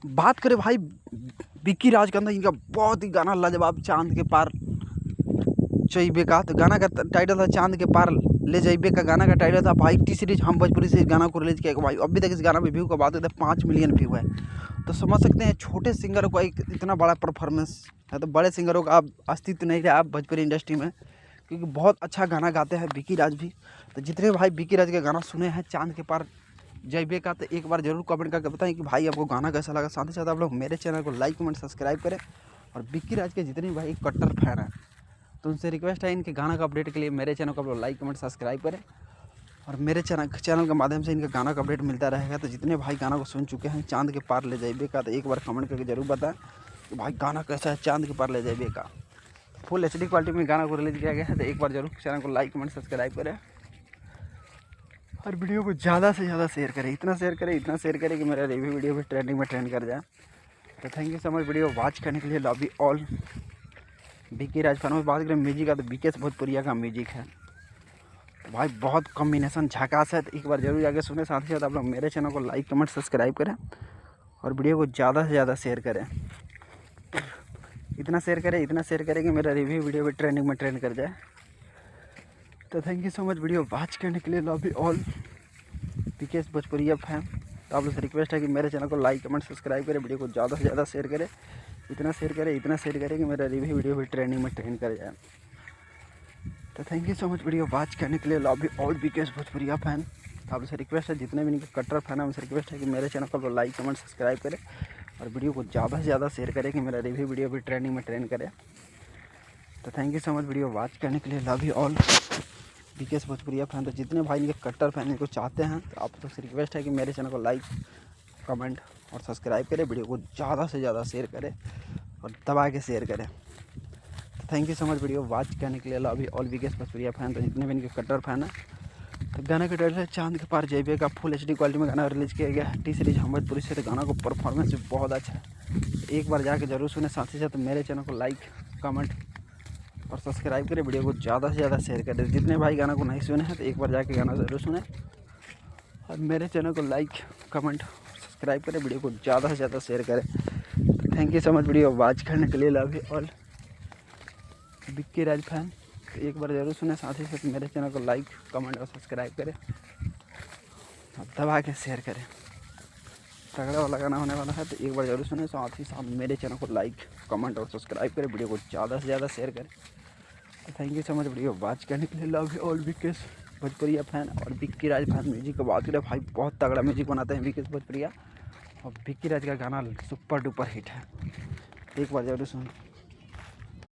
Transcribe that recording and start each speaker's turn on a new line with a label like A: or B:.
A: बात करें भाई विक्की राज का, अंदर इनका बहुत ही गाना लाजवाब, चांद के पार जइबे का। तो गाना का टाइटल था चांद के पार ले जइबे का। गाना का टाइटल था भाई टी सीरीज हम भोजपुरी से इस गाना को रिलीज किया भाई। अभी तक इस गाना में व्यू का बात होता है 5 मिलियन व्यू है। तो समझ सकते हैं छोटे सिंगरों का एक इतना बड़ा परफॉर्मेंस है, तो बड़े सिंगरों का अब अस्तित्व नहीं रहा अब भोजपुरी इंडस्ट्री में, क्योंकि बहुत अच्छा गाना गाते हैं विक्की राज भी। तो जितने भाई विक्की राज के गाना सुने हैं चांद के पार जइबे का, तो एक बार जरूर कमेंट करके बताएं कि भाई आपको गाना कैसा लगा। साथ ही साथ आप लोग मेरे चैनल को लाइक कमेंट सब्सक्राइब करें। और विक्की राज के जितने भाई कट्टर फैन हैं तो उनसे रिक्वेस्ट है इनके गाना का अपडेट के लिए मेरे चैनल को आप लोग लाइक कमेंट सब्सक्राइब करें। और मेरे चैनल के माध्यम से इनका गाना का अपडेट मिलता रहेगा। तो जितने भाई गाना को सुन चुके हैं चांद के पार ले जइबे का, तो एक बार कमेंट करके जरूर बताएं कि भाई गाना कैसा है चांद के पार ले जइबे का। फुल HD क्वालिटी में गाना को रिलीज किया गया है। तो एक बार जरूर चैनल को लाइक कमेंट सब्सक्राइब करें और वीडियो को ज़्यादा से ज़्यादा शेयर करें। इतना शेयर करें कि मेरा रिव्यू वीडियो भी ट्रेंडिंग में ट्रेंड कर जाए। तो thank you so much video watch करने के लिए। Love you all. Vicky Raj fan में बात करें म्यूजिक का, तो BKS भोजपुरिया का म्यूजिक है। तो भाई बहुत कॉम्बिनेशन झकास है। तो एक बार जरूर जाके सुने। साथ ही साथ आप लोग मेरे चैनल को लाइक कमेंट सब्सक्राइब करें और वीडियो को ज़्यादा से ज़्यादा शेयर करें। इतना शेयर करें कि मेरा रिव्यू वीडियो भी ट्रेंडिंग में ट्रेंड कर जाए। तो thank you so much video watch करने के लिए। Love you all BKS Bhojpuriya fan. तो आप लोग से रिक्वेस्ट है कि मेरे चैनल को लाइक कमेंट सब्सक्राइब करें, वीडियो को ज़्यादा से ज़्यादा शेयर करें। इतना शेयर करें कि मेरा रिव्यू वीडियो भी ट्रेंडिंग में ट्रेंड कर जाए। तो thank you so much video watch करने के लिए। Love you all BKS Bhojpuriya fan. तो आप लोग से रिक्वेस्ट है जितने भी इनके कट्टर फैन है उनसे रिक्वेस्ट है कि मेरे चैनल को लाइक कमेंट सब्सक्राइब करें और वीडियो को ज़्यादा से ज़्यादा शेयर करें कि मेरा रिव्यू वीडियो भी ट्रेंडिंग में ट्रेंड करे। तो thank you so much video watch करने के लिए। Love you all BKS Bhojpuriya fan. तो जितने भाई इनके कट्टर फैन इनको चाहते हैं तो आप लोग से रिक्वेस्ट है कि मेरे चैनल को लाइक कमेंट और सब्सक्राइब करें, वीडियो को ज़्यादा से ज़्यादा शेयर करें और दबा के शेयर करें। तो thank you so much video watch करने के लिए। Love you all BKS Bhojpuriya fan. तो जितने भी इनके कट्टर फैन हैं तो गाना का टाइटल है चांद के पार जइबे का। फुल HD क्वालिटी में गाना रिलीज किया गया है टी सीरीज हम भोजपुरी से। तो गाना को परफॉर्मेंस भी बहुत अच्छा है। एक बार जाके जरूर सुने। साथ ही साथ मेरे चैनल को लाइक कमेंट और सब्सक्राइब करें, वीडियो को ज़्यादा से ज़्यादा शेयर करें। जितने भाई गाना को नहीं सुने हैं तो एक बार जाके गाना ज़रूर सुने और मेरे चैनल को लाइक कमेंट सब्सक्राइब करें, वीडियो को ज़्यादा से ज़्यादा शेयर करें। तो thank you so much video watch करने के लिए। Love you all Vicky Raj fan. तो एक बार ज़रूर सुने। साथ ही साथ मेरे चैनल को लाइक कमेंट और सब्सक्राइब करें और दबा के शेयर करें। तगड़ा वाला गाना होने वाला है। तो एक बार जरूर सुने। साथ ही साथ मेरे चैनल को लाइक कमेंट और सब्सक्राइब करें, वीडियो को ज़्यादा से ज़्यादा शेयर करें। तो thank you so much video watch करने के लिए। Love you all BKS Bhojpuriya fan और विक्की राज फैन। म्यूजिक की बात करें भाई बहुत तगड़ा म्यूजिक बनाते हैं BKS भोजपुरिया और विक्की राज का गाना सुपर डुपर हिट है। एक बार जरूर सुन।